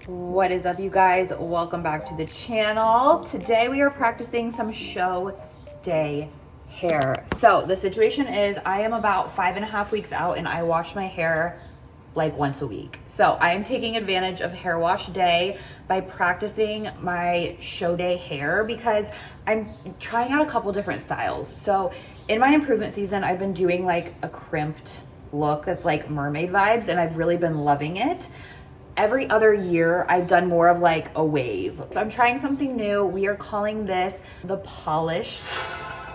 What is up, you guys? Welcome back to the channel. Today we are practicing some show day hair. So the situation is I am about 5.5 weeks out and I wash my hair like once a week. So I am taking advantage of hair wash day by practicing my show day hair because I'm trying out a couple different styles. So in my improvement season, I've been doing like a crimped look that's like mermaid vibes and I've really been loving it. Every other year, I've done more of like a wave. So I'm trying something new. We are calling this the polished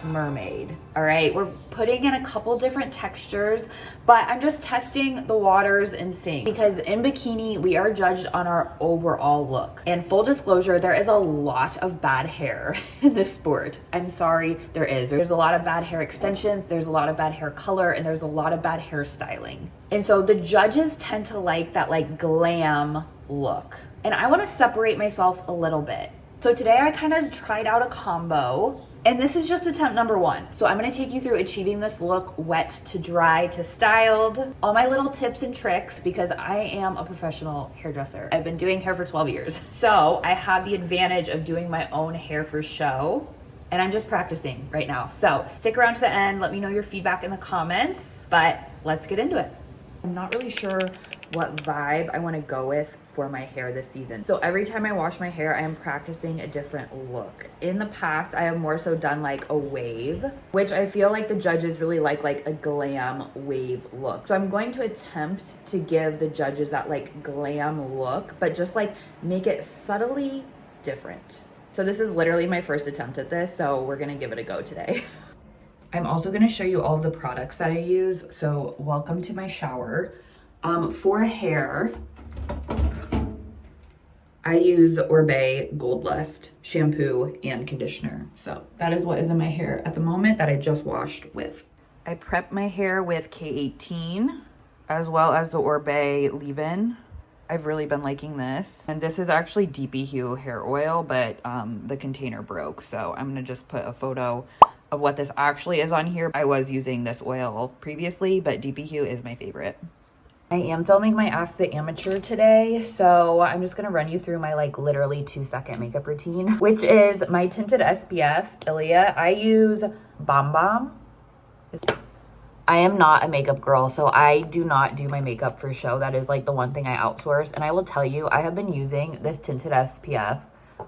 mermaid. All right, we're putting in a couple different textures, but I'm just testing the waters and seeing, because in bikini, we are judged on our overall look. And full disclosure, there is a lot of bad hair in this sport. I'm sorry, there is. There's a lot of bad hair extensions, there's a lot of bad hair color, and there's a lot of bad hairstyling. And so the judges tend to like that like glam look. And I want to separate myself a little bit. So today I kind of tried out a combo. And this is just attempt number 1. So I'm gonna take you through achieving this look wet to dry to styled. All my little tips and tricks, because I am a professional hairdresser. I've been doing hair for 12 years. So I have the advantage of doing my own hair for show. And I'm just practicing right now. So stick around to the end. Let me know your feedback in the comments, but let's get into it. I'm not really sure what vibe I want to go with for my hair this season. So every time I wash my hair, I am practicing a different look. In the past, I have more so done like a wave, which I feel like the judges really like a glam wave look. So I'm going to attempt to give the judges that like glam look, but just like make it subtly different. So this is literally my first attempt at this, so we're gonna give it a go today. I'm also gonna show you all of the products that I use. So welcome to my shower. For hair, I use Orbe Gold Lust shampoo and conditioner. So that is what is in my hair at the moment that I just washed with. I prep my hair with K18 as well as the Orbe leave-in. I've really been liking this. And this is actually DP Hue hair oil, but the container broke. So I'm gonna just put a photo of what this actually is on here. I was using this oil previously, but DP Hue is my favorite. I am filming my Ask the Amateur today, so I'm just gonna run you through my like literally 2-second makeup routine, which is my tinted SPF, Ilia. I use Bomb Bomb. I am not a makeup girl, so I do not do my makeup for show. That is like the one thing I outsource. And I will tell you, I have been using this tinted SPF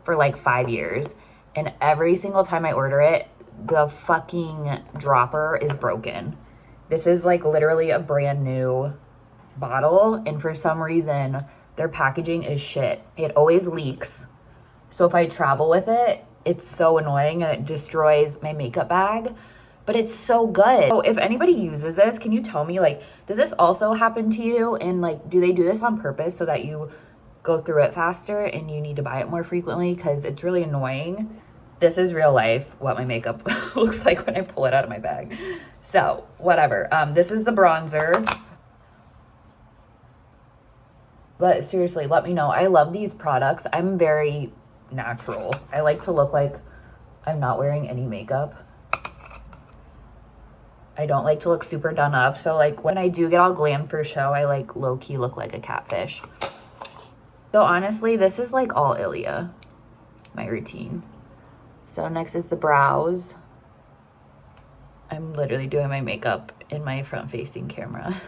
for like 5 years. And every single time I order it, the fucking dropper is broken. This is like literally a brand new bottle, and for some reason their packaging is shit. It always leaks, so if I travel with it, it's so annoying and it destroys my makeup bag, but it's so good. So if anybody uses this, can you tell me, like, does this also happen to you, and like do they do this on purpose so that you go through it faster and you need to buy it more frequently? Because it's really annoying. This is real life what my makeup looks like when I pull it out of my bag. So whatever. This is the bronzer. But seriously, let me know. I love these products. I'm very natural. I like to look like I'm not wearing any makeup. I don't like to look super done up. So like when I do get all glam for show, I like low-key look like a catfish. So honestly, this is like all Ilia, my routine. So next is the brows. I'm literally doing my makeup in my front-facing camera.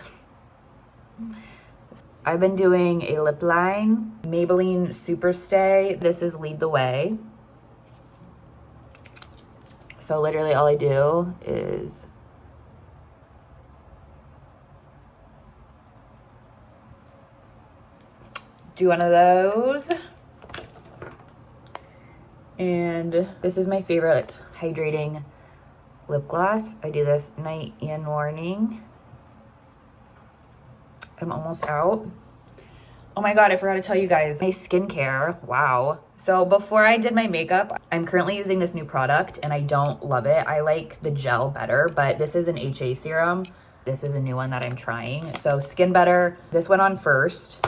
I've been doing a lip line, Maybelline Superstay. This is Lead the Way. So literally all I do is do one of those. And this is my favorite hydrating lip gloss. I do this night and morning. I'm almost out. Oh my God, I forgot to tell you guys my skincare. Wow. So before I did my makeup, I'm currently using this new product and I don't love it. I like the gel better, but this is an HA serum. This is a new one that I'm trying. So Skin Better, this went on first.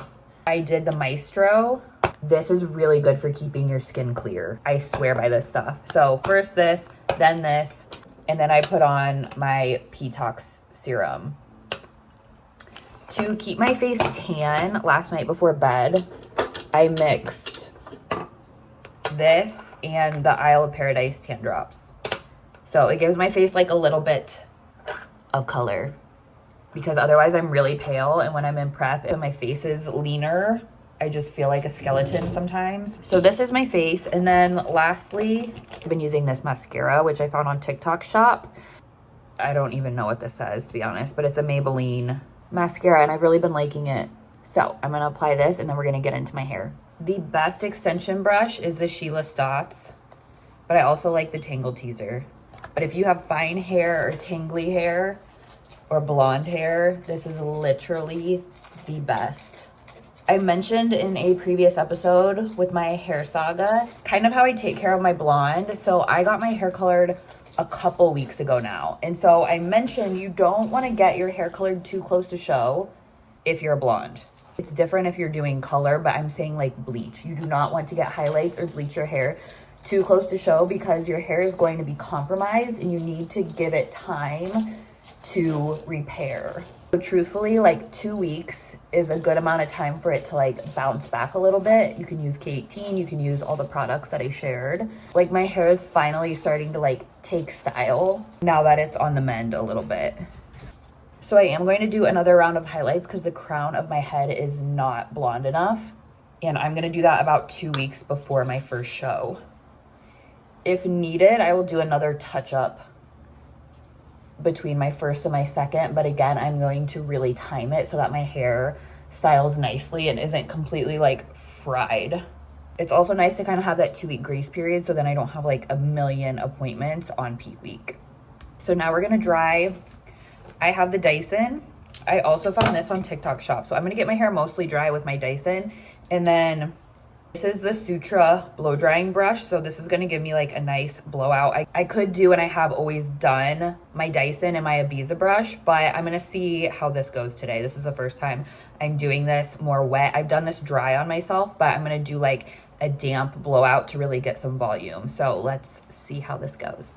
I did the Maestro. This is really good for keeping your skin clear. I swear by this stuff. So first this, then this, and then I put on my P-Tox serum. To keep my face tan last night before bed, I mixed this and the Isle of Paradise tan drops. So it gives my face like a little bit of color, because otherwise I'm really pale, and when I'm in prep and my face is leaner, I just feel like a skeleton sometimes. So this is my face. And then lastly, I've been using this mascara, which I found on TikTok shop. I don't even know what this says, to be honest, but it's a Maybelline mascara and I've really been liking it. So I'm gonna apply this and then we're gonna get into my hair. The best extension brush is the Sheila Stotts, but I also like the Tangle Teaser. But if you have fine hair or tangly hair or blonde hair, this is literally the best. I mentioned in a previous episode with my hair saga, kind of how I take care of my blonde. So I got my hair colored a couple weeks ago now. And so I mentioned you don't want to get your hair colored too close to show if you're a blonde. It's different if you're doing color, but I'm saying like bleach. You do not want to get highlights or bleach your hair too close to show, because your hair is going to be compromised and you need to give it time to repair. So truthfully, like 2 weeks is a good amount of time for it to like bounce back a little bit. You can use K18, you can use all the products that I shared. Like my hair is finally starting to like take style now that it's on the mend a little bit. So I am going to do another round of highlights because the crown of my head is not blonde enough. And I'm gonna do that about 2 weeks before my first show. If needed, I will do another touch up between my first and my second, but again, I'm going to really time it so that my hair styles nicely and isn't completely like fried. It's also nice to kind of have that 2 week grace period so then I don't have like a million appointments on peak week. So now we're gonna dry. I have the Dyson. I also found this on TikTok shop. So I'm gonna get my hair mostly dry with my Dyson. And then this is the Sutra blow drying brush. So this is gonna give me like a nice blowout. I could do, and I have always done, my Dyson and my Ibiza brush, but I'm gonna see how this goes today. This is the first time I'm doing this more wet. I've done this dry on myself, but I'm gonna do like a damp blowout to really get some volume. So let's see how this goes.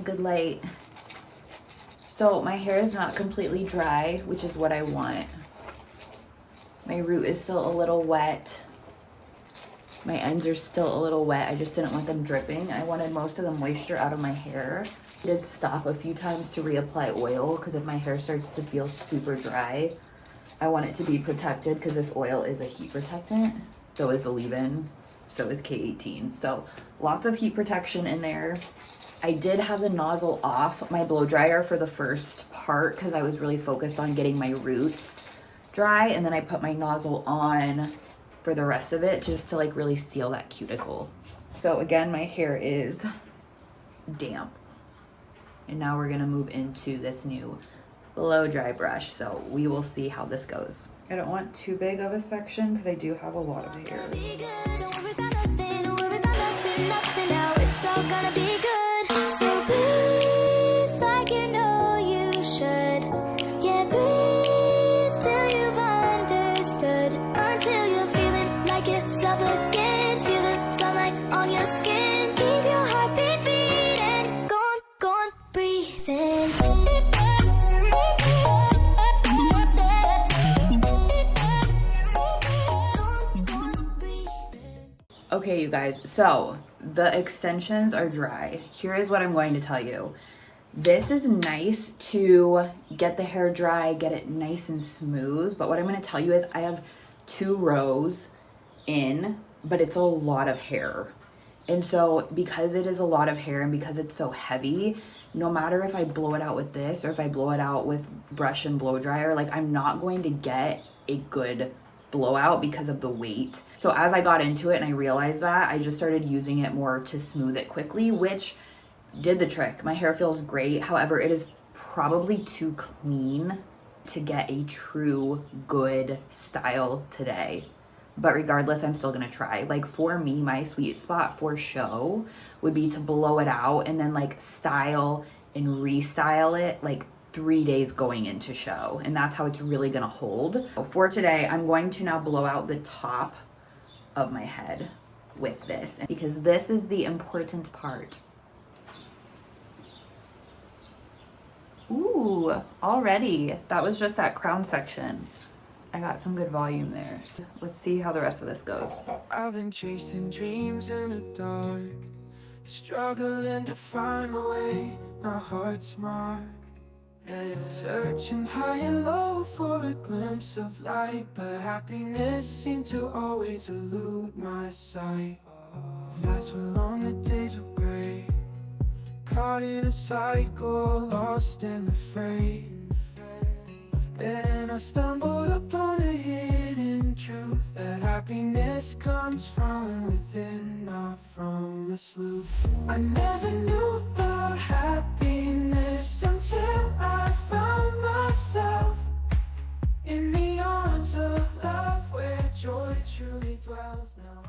Good light. So my hair is not completely dry, which is what I want. My root is still a little wet. My ends are still a little wet. I just didn't want them dripping. I wanted most of the moisture out of my hair. I did stop a few times to reapply oil because if my hair starts to feel super dry, I want it to be protected because this oil is a heat protectant. So is the leave-in. So is K18. So lots of heat protection in there. I did have the nozzle off my blow dryer for the first part because I was really focused on getting my roots dry, and then I put my nozzle on for the rest of it just to like really seal that cuticle. So again, my hair is damp. And now we're gonna move into this new blow dry brush. So we will see how this goes. I don't want too big of a section because I do have a lot of hair. Okay, you guys, so the extensions are dry. Here is what I'm going to tell you. This is nice to get the hair dry, get it nice and smooth, but what I'm going to tell you is I have 2 rows in, but it's a lot of hair. And so because it is a lot of hair and because it's so heavy, no matter if I blow it out with this or if I blow it out with brush and blow dryer, like I'm not going to get a good blowout because of the weight. So as I got into it and I realized that, I just started using it more to smooth it quickly, which did the trick. My hair feels great. However, it is probably too clean to get a true good style today. But regardless, I'm still gonna try. Like for me, my sweet spot for show would be to blow it out and then like style and restyle it like 3 days going into show. And that's how it's really gonna hold. For today, I'm going to now blow out the top of my head with this because this is the important part. Ooh, already. That was just that crown section. I got some good volume there. Let's see how the rest of this goes. I've been chasing dreams in the dark, struggling to find my way, my heart's mark. Searching high and low for a glimpse of light, but happiness seemed to always elude my sight. Nights were long, the days were gray, caught in a cycle, lost in the fray. Then I stumbled upon a hidden truth, that happiness comes from within, not from a sleuth. I never knew about happiness until I found myself in the arms of love, where joy truly dwells. Now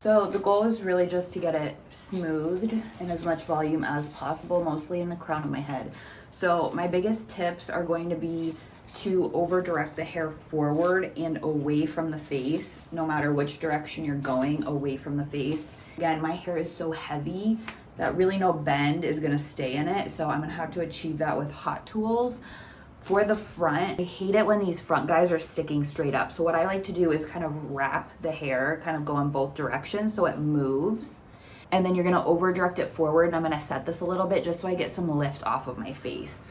So the goal is really just to get it smoothed in as much volume as possible, mostly in the crown of my head. So my biggest tips are going to be to over direct the hair forward and away from the face, no matter which direction you're going, away from the face. Again, my hair is so heavy that really no bend is gonna stay in it, so I'm gonna have to achieve that with hot tools. For the front, I hate it when these front guys are sticking straight up. So what I like to do is kind of wrap the hair, kind of go in both directions so it moves. And then you're gonna over direct it forward, and I'm gonna set this a little bit just so I get some lift off of my face.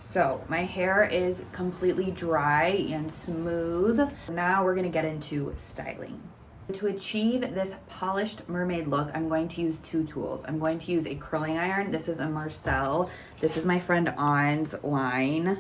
So my hair is completely dry and smooth. Now we're gonna get into styling. To achieve this polished mermaid look, I'm going to use two tools. I'm going to use a curling iron. This is a Marcel. This is my friend On's line.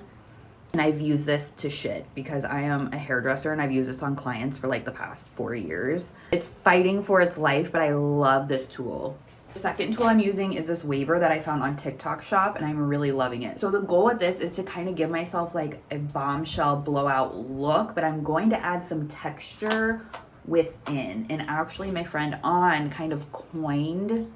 And I've used this to shit because I am a hairdresser and I've used this on clients for like the past 4 years. It's fighting for its life, but I love this tool. The second tool I'm using is this waver that I found on TikTok shop, and I'm really loving it. So the goal with this is to kind of give myself like a bombshell blowout look, but I'm going to add some texture within. And actually my friend On kind of coined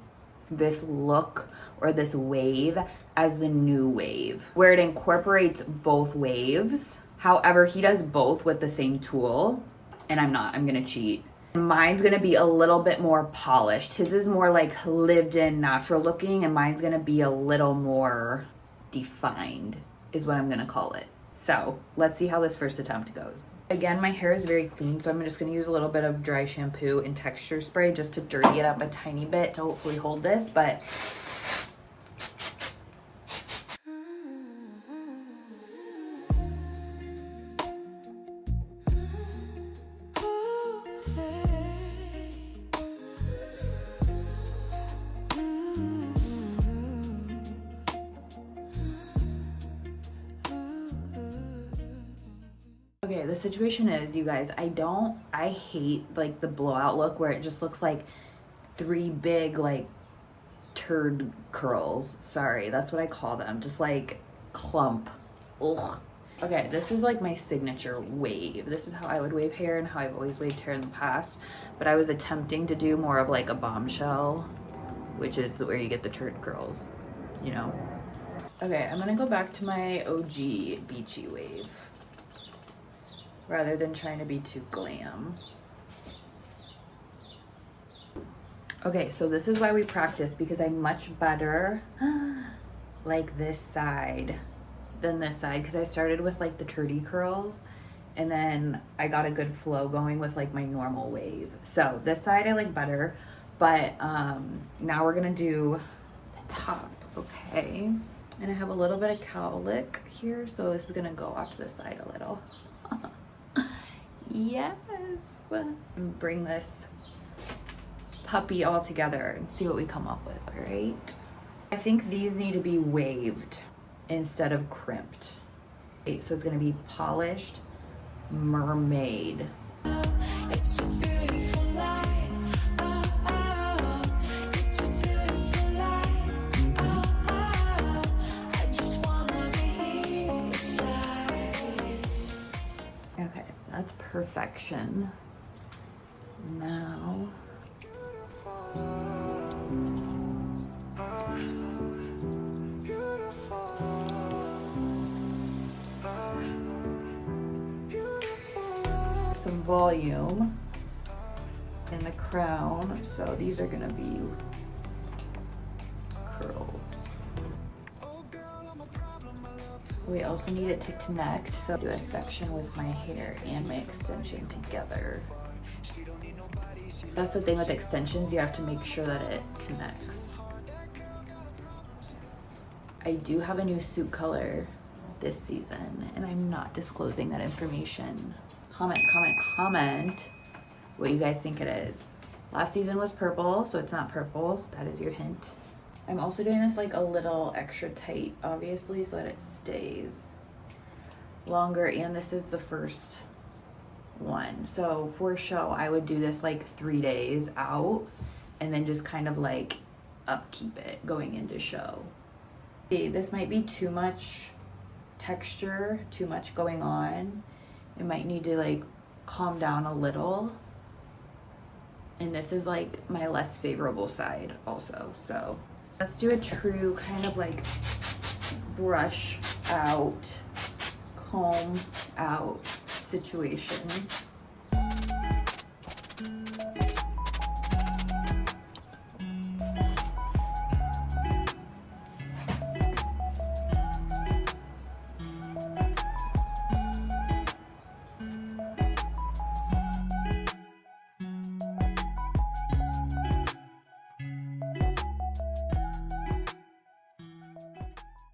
this look or this wave as the new wave, where it incorporates both waves. However, he does both with the same tool, and I'm gonna cheat. Mine's gonna be a little bit more polished. His is more like lived in, natural looking, and mine's gonna be a little more defined, is what I'm gonna call it. So let's see how this first attempt goes. Again, my hair is very clean, so I'm just gonna use a little bit of dry shampoo and texture spray just to dirty it up a tiny bit to hopefully hold this, but okay, the situation is, you guys, I hate like the blowout look where it just looks like 3 big like turd curls. Sorry, that's what I call them. Just like clump. Ugh. Okay, this is like my signature wave. This is how I would wave hair and how I've always waved hair in the past. But I was attempting to do more of like a bombshell, which is where you get the turd curls, you know? Okay, I'm gonna go back to my OG beachy wave, rather than trying to be too glam. Okay, so this is why we practice, because I'm much better like this side than this side, because I started with like the turdy curls and then I got a good flow going with like my normal wave. So this side I like better, but now we're gonna do the top, okay? And I have a little bit of cowlick here, so this is gonna go off to the side a little. Yes. Bring this puppy all together and see what we come up with, all right? I think these need to be waved instead of crimped. Okay, so it's gonna be polished mermaid. It's a beautiful life. Oh, oh. It's a beautiful life. Oh, oh. I just wanna be beside. Okay, that's perfection. Now, some volume in the crown. So these are gonna be curls. We also need it to connect, so do a section with my hair and my extension together. That's the thing with extensions, you have to make sure that it connects. I do have a new suit color this season, and I'm not disclosing that information. Comment, comment, comment what you guys think it is. Last season was purple, so it's not purple. That is your hint. I'm also doing this like a little extra tight, obviously, so that it stays longer, and this is the first one. So for show, I would do this like 3 days out and then just kind of like upkeep it going into show. Okay, this might be too much texture, too much going on. It might need to like calm down a little. And this is like my less favorable side also. So let's do a true kind of like brush out, comb out situation.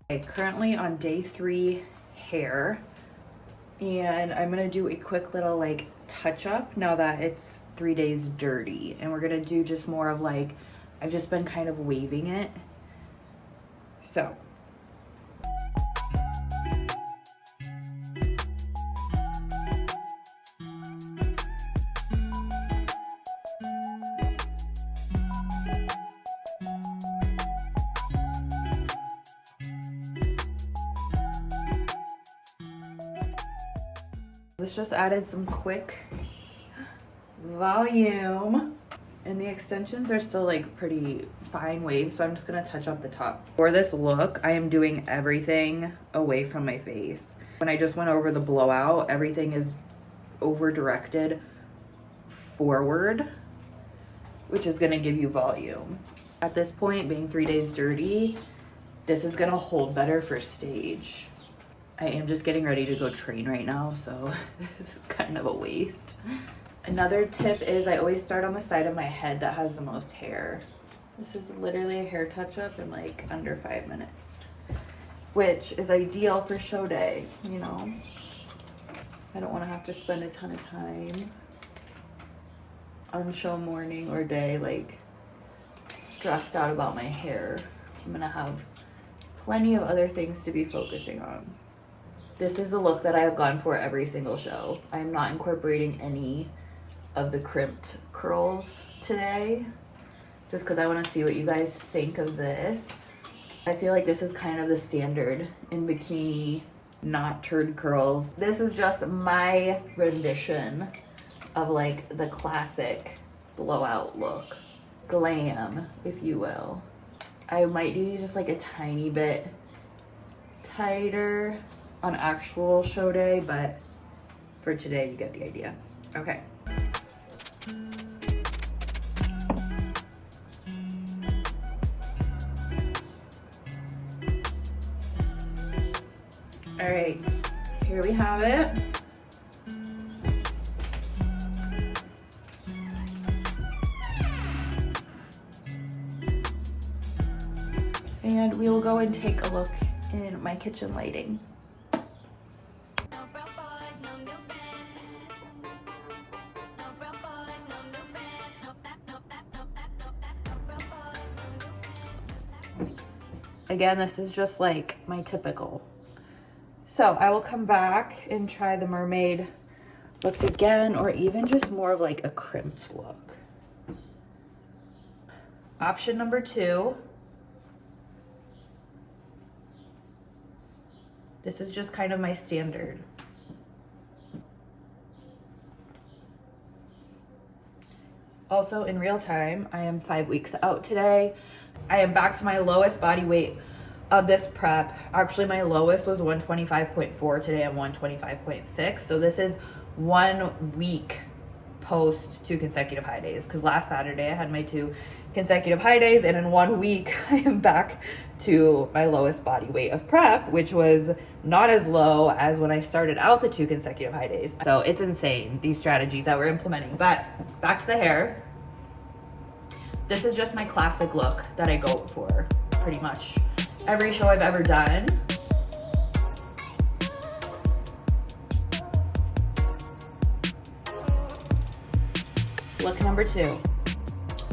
Okay, currently on day 3 hair, and I'm gonna do a quick little like touch up now that it's 3 days dirty, and we're gonna do just more of like, I've just been kind of waving it. So this just added some quick volume, and the extensions are still like pretty fine waves, so I'm just gonna touch up the top. For this look, I am doing everything away from my face. When I just went over the blowout, everything is over directed forward, which is gonna give you volume. At this point, being 3 days dirty, this is gonna hold better for stage. I am just getting ready to go train right now, so it's kind of a waste. Another tip is I always start on the side of my head that has the most hair. This is literally a hair touch-up in like under 5 minutes, which is ideal for show day, you know? I don't want to have to spend a ton of time on show morning or day like stressed out about my hair. I'm gonna have plenty of other things to be focusing on. This is a look that I have gone for every single show. I am not incorporating any of the crimped curls today, just because I want to see what you guys think of this. I feel like this is kind of the standard in bikini, not turd curls. This is just my rendition of like the classic blowout look. Glam, if you will. I might do these just like a tiny bit tighter on actual show day, but for today you get the idea. Okay. All right, here we have it. And we will go and take a look in my kitchen lighting. Again, this is just like my typical. So I will come back and try the mermaid look again, or even just more of like a crimped look. Option number 2. This is just kind of my standard. Also in real time, I am 5 weeks out today. I am back to my lowest body weight of this prep. Actually, my lowest was 125.4. Today I'm 125.6. So this is 1 week post 2 consecutive high days, because last Saturday I had my 2 consecutive high days, and in 1 week I am back to my lowest body weight of prep, which was not as low as when I started out the 2 consecutive high days. So it's insane, these strategies that we're implementing. But back to the hair. This is just my classic look that I go for pretty much every show I've ever done. Look number 2.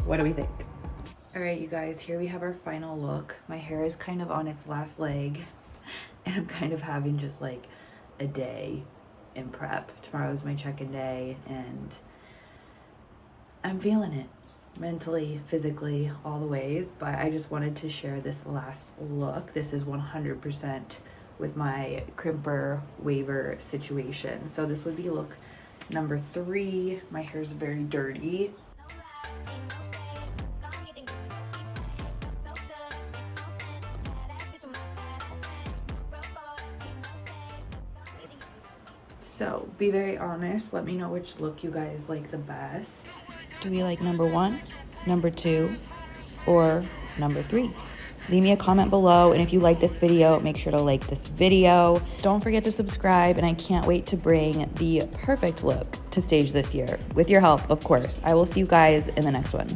What do we think? All right, you guys, here we have our final look. My hair is kind of on its last leg, and I'm kind of having just like a day in prep. Tomorrow's my check-in day, and I'm feeling it mentally, physically, all the ways. But I just wanted to share this last look. This is 100% with my crimper waver situation. So this would be look number 3. My hair's very dirty. So be very honest. Let me know which look you guys like the best. Do we like number 1, number 2, or number 3? Leave me a comment below, and if you like this video, make sure to like this video. Don't forget to subscribe, and I can't wait to bring the perfect look to stage this year. With your help, of course. I will see you guys in the next one.